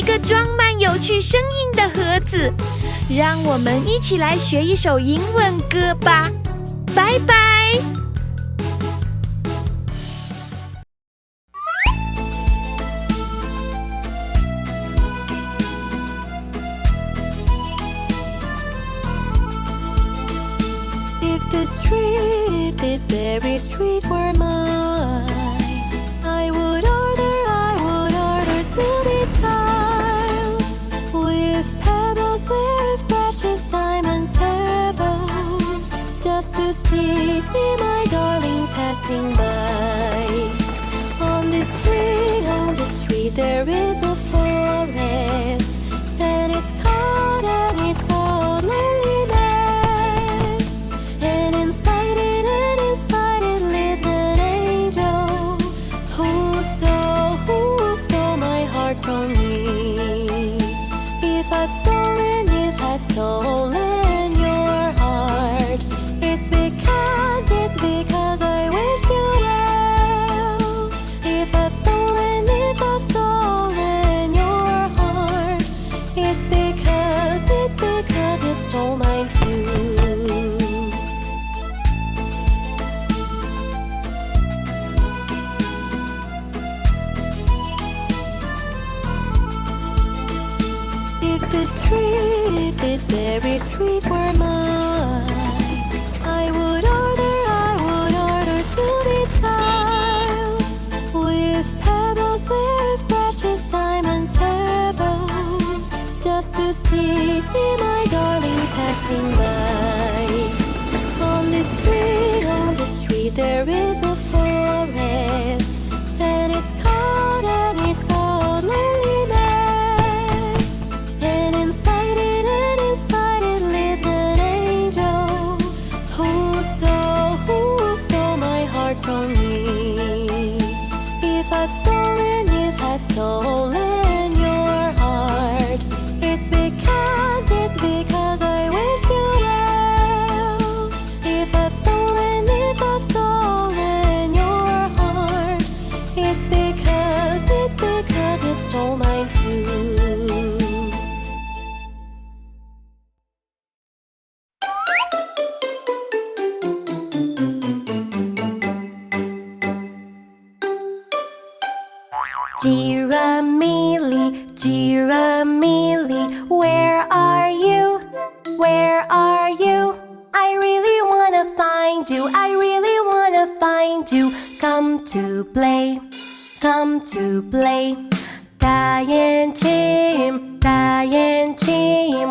个装满有趣声音的盒子，让我们一起来学一首英文歌吧。拜拜。If this very street were mine, I would order to be tiled with pebbles, with precious diamond pebbles, just to see my darling passing by. On this street there is a forest, and it's called loneliness. And inside it lives an angel who stole my heart from me. If I've stolen your heart, it's because I wish you well. If I've stolen your heart, it's because you stole mine too. If this very street were mine, I would order to be tiled with pebbles, with precious diamond pebbles, just to see my darling passing by. On this street there is a forest, and it's called loneliness. And inside it lives an angel who stole my heart from me. If I've stolen your heart, it's because I wish you well. If I've stolen your heart, it's because you stole mine too. Giramille, Giramille, where are you? Where are you? I really wanna find you, I really wanna find you. Come to play, come to play. Diane Jim,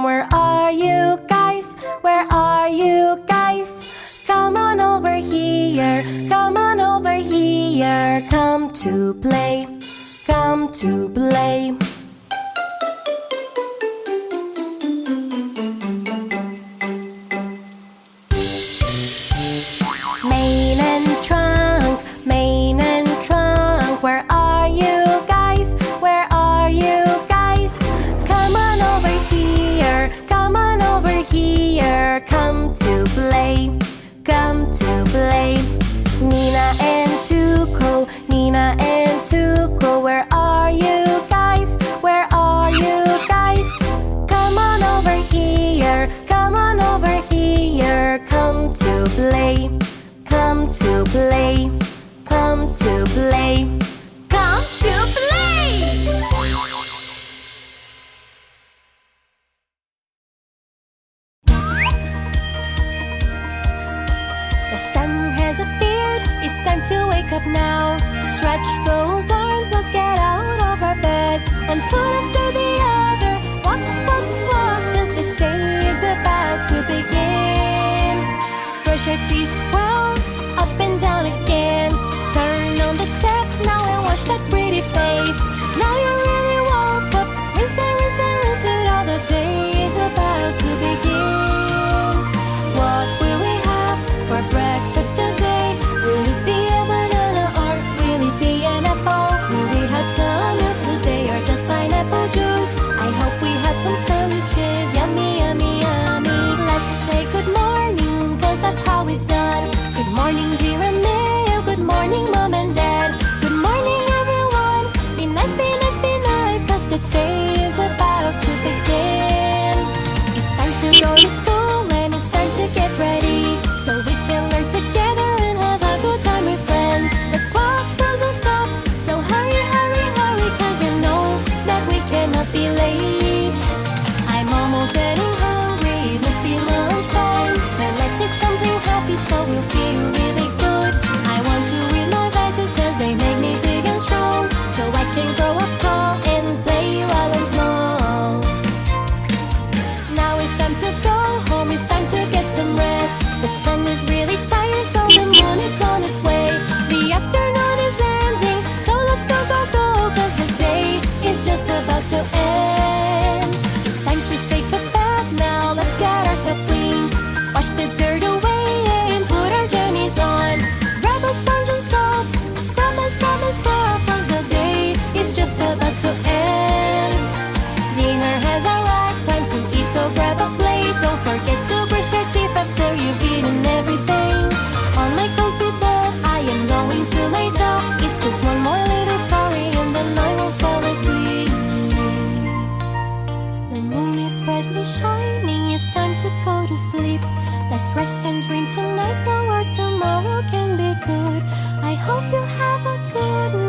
where are you guys? Where are you guys? Come on over here, come on over here. Come to play, come to play. Mane and trunk, where are you guys? Where are you guys? Come on over here, come on over here. Come to play, come to play. Nina and Tuco, where are you guys? Where are you guys? Come on over here, come on over here. Come to play, come to play, come to play, come to play. The sun has appeared, it's time to wake up now. Stretch those arms, let's get out of our beds. One foot after the other, walk, walk, walk, as the day is about to begin. Brush your teeth well, up and down again. Turn on the tap now and wash that pretty face. Now you really woke up, rinse and rinse and rinse it all. The day is about to begin. What will we have for breakfast today? Will it be a banana or will it be an apple? Will we have some milk today or just pineapple juice? I hope we have some sandwiches, yummy, yummy, yummy. Let's say good morning, cause that's how it's done. Good morning, Giramille, good morning, Mom and Dad. Good morning, everyone, be nice, rest and dream tonight so our tomorrow can be good. I hope you have a good night.